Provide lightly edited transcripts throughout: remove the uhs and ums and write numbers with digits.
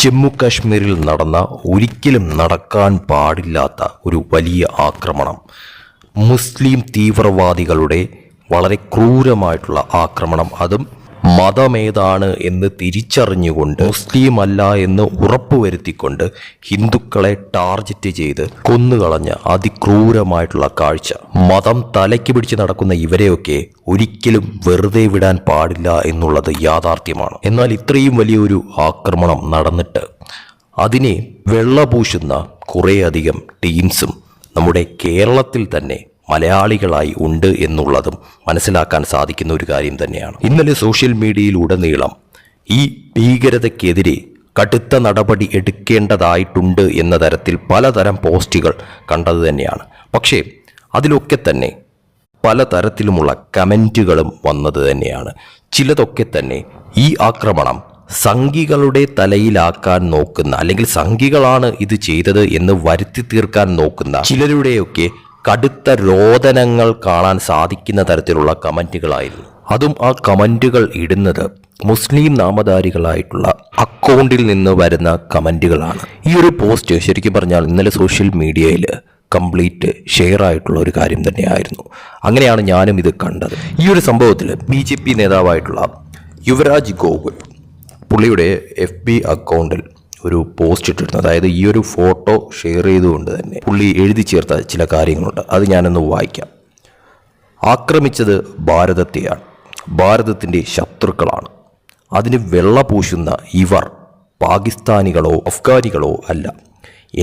ജമ്മു കാശ്മീരിൽ നടന്ന ഒരിക്കലും നടക്കാൻ പാടില്ലാത്ത ഒരു വലിയ ആക്രമണം. മുസ്ലിം തീവ്രവാദികളുടെ വളരെ ക്രൂരമായിട്ടുള്ള ആക്രമണം. അതും മതമേതാണ് എന്ന് തിരിച്ചറിഞ്ഞുകൊണ്ട്, മുസ്ലിം അല്ല എന്ന് ഉറപ്പുവരുത്തിക്കൊണ്ട് ഹിന്ദുക്കളെ ടാർഗറ്റ് ചെയ്ത് കൊന്നുകളഞ്ഞ അതിക്രൂരമായിട്ടുള്ള കാഴ്ച. മതം തലയ്ക്ക് പിടിച്ച് നടക്കുന്ന ഇവരെയൊക്കെ ഒരിക്കലും വെറുതെ വിടാൻ പാടില്ല എന്നുള്ളത് യാഥാർത്ഥ്യമാണ്. എന്നാൽ ഇത്രയും വലിയൊരു ആക്രമണം നടന്നിട്ട് അതിനെ വെള്ളപൂശുന്ന കുറേയധികം ടീംസും നമ്മുടെ കേരളത്തിൽ തന്നെ മലയാളികളായി ഉണ്ട് എന്നുള്ളതും മനസ്സിലാക്കാൻ സാധിക്കുന്ന ഒരു കാര്യം തന്നെയാണ്. ഇന്നലെ സോഷ്യൽ മീഡിയയിലുടനീളം ഈ ഭീകരതയ്ക്കെതിരെ കടുത്ത നടപടി എടുക്കേണ്ടതായിട്ടുണ്ട് എന്ന തരത്തിൽ പലതരം പോസ്റ്റുകൾ കണ്ടത് തന്നെയാണ്. പക്ഷേ അതിലൊക്കെ തന്നെ പലതരത്തിലുമുള്ള കമൻറ്റുകളും വന്നത് തന്നെയാണ്. ചിലതൊക്കെ തന്നെ ഈ ആക്രമണം സംഘികളുടെ തലയിലാക്കാൻ നോക്കുന്ന, അല്ലെങ്കിൽ സംഘികളാണ് ഇത് ചെയ്തത് എന്ന് വരുത്തി തീർക്കാൻ നോക്കുന്ന ചിലരുടെയൊക്കെ കടുത്ത രോദനങ്ങൾ കാണാൻ സാധിക്കുന്ന തരത്തിലുള്ള കമൻറ്റുകളായിരുന്നു. അതും ആ കമൻറ്റുകൾ ഇടുന്നത് മുസ്ലിം നാമധാരികളായിട്ടുള്ള അക്കൗണ്ടിൽ നിന്ന് വരുന്ന കമൻറ്റുകളാണ്. ഈ ഒരു പോസ്റ്റ് ശരിക്കും പറഞ്ഞാൽ ഇന്നലെ സോഷ്യൽ മീഡിയയിൽ കംപ്ലീറ്റ് ഷെയർ ആയിട്ടുള്ള ഒരു കാര്യം തന്നെയായിരുന്നു. അങ്ങനെയാണ് ഞാനും ഇത് കണ്ടത്. ഈ ഒരു സംഭവത്തിൽ BJP നേതാവായിട്ടുള്ള യുവരാജ് ഗോകുൽ പുള്ളിയുടെ FB അക്കൗണ്ടിൽ ഒരു പോസ്റ്റ് ഇട്ടിരുന്നു. അതായത് ഈ ഒരു ഫോട്ടോ ഷെയർ ചെയ്തുകൊണ്ട് തന്നെ പുള്ളി എഴുതി ചേർത്ത ചില കാര്യങ്ങളുണ്ട്. അത് ഞാനൊന്ന് വായിക്കാം. ആക്രമിച്ചത് ഭാരതത്തെയാണ്, ഭാരതത്തിൻ്റെ ശത്രുക്കളാണ്. അതിന് വെള്ളപൂശുന്ന ഇവർ പാകിസ്ഥാനികളോ അഫ്ഗാനികളോ അല്ല,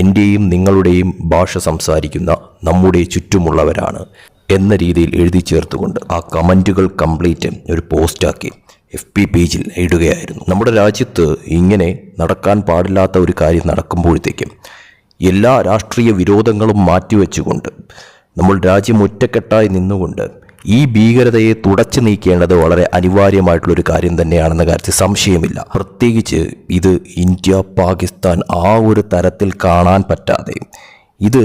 എൻ്റെയും നിങ്ങളുടെയും ഭാഷ സംസാരിക്കുന്ന നമ്മുടെ ചുറ്റുമുള്ളവരാണ് എന്ന രീതിയിൽ എഴുതി ചേർത്തുകൊണ്ട് ആ കമൻറ്റുകൾ കംപ്ലീറ്റ് ഒരു പോസ്റ്റാക്കി FB പേജിൽ ഇടുകയായിരുന്നു. നമ്മുടെ രാജ്യത്ത് ഇങ്ങനെ നടക്കാൻ പാടില്ലാത്ത ഒരു കാര്യം നടക്കുമ്പോഴത്തേക്കും എല്ലാ രാഷ്ട്രീയ വിരോധങ്ങളും മാറ്റിവെച്ചുകൊണ്ട് നമ്മൾ രാജ്യം ഒറ്റക്കെട്ടായി നിന്നുകൊണ്ട് ഈ ഭീകരതയെ തുടച്ചു നീക്കേണ്ടത് വളരെ അനിവാര്യമായിട്ടുള്ളൊരു കാര്യം തന്നെയാണെന്ന കാര്യത്തിൽ സംശയമില്ല. പ്രത്യേകിച്ച് ഇത് ഇന്ത്യ പാകിസ്ഥാൻ ആ ഒരു തരത്തിൽ കാണാൻ പറ്റാതെ ഇത്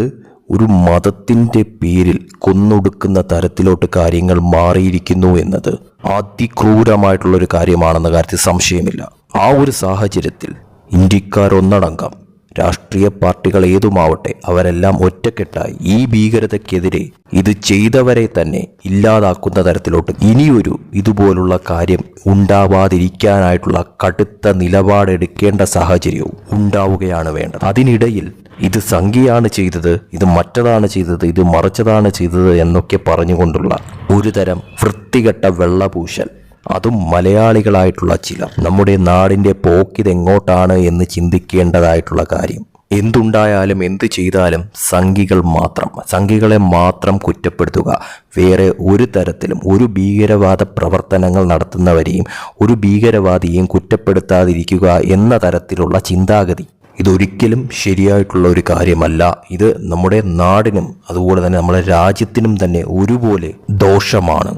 ഒരു മതത്തിൻ്റെ പേരിൽ കൊന്നൊടുക്കുന്ന തരത്തിലോട്ട് കാര്യങ്ങൾ മാറിയിരിക്കുന്നു എന്നത് അതിക്രൂരമായിട്ടുള്ളൊരു കാര്യമാണെന്ന കാര്യത്തിൽ സംശയമില്ല. ആ ഒരു സാഹചര്യത്തിൽ ഇന്ത്യക്കാരൊന്നടങ്കം രാഷ്ട്രീയ പാർട്ടികൾ ഏതുമാവട്ടെ അവരെല്ലാം ഒറ്റക്കെട്ടായി ഈ ഭീകരതയ്ക്കെതിരെ ഇത് ചെയ്തവരെ തന്നെ ഇല്ലാതാക്കുന്ന തരത്തിലോട്ട് ഇനിയൊരു ഇതുപോലുള്ള കാര്യം ഉണ്ടാവാതിരിക്കാനായിട്ടുള്ള കടുത്ത നിലപാടെടുക്കേണ്ട സാഹചര്യവും ഉണ്ടാവുകയാണ് വേണ്ടത്. അതിനിടയിൽ ഇത് സംഘിയാണ് ചെയ്തത്, ഇത് മറ്റതാണ് ചെയ്തത്, ഇത് മറിച്ചതാണ് ചെയ്തത് എന്നൊക്കെ പറഞ്ഞുകൊണ്ടുള്ള ഒരുതരം വൃത്തികെട്ട വെള്ളപൂശൽ, അതും മലയാളികളായിട്ടുള്ള ചിലർ നമ്മുടെ നാടിൻ്റെ പോക്കിതെങ്ങോട്ടാണ് എന്ന് ചിന്തിക്കേണ്ടതായിട്ടുള്ള കാര്യം. എന്തുണ്ടായാലും എന്ത് ചെയ്താലും സംഘികളെ മാത്രം കുറ്റപ്പെടുത്തുക, വേറെ ഒരു തരത്തിലും ഒരു ഭീകരവാദ പ്രവർത്തനങ്ങൾ നടത്തുന്നവരെയും ഒരു ഭീകരവാദിയെയും കുറ്റപ്പെടുത്താതിരിക്കുക എന്ന തരത്തിലുള്ള ചിന്താഗതി ഇതൊരിക്കലും ശരിയായിട്ടുള്ള ഒരു കാര്യമല്ല. ഇത് നമ്മുടെ നാടിനും അതുപോലെ തന്നെ നമ്മുടെ രാജ്യത്തിനും തന്നെ ഒരുപോലെ ദോഷമാണ്.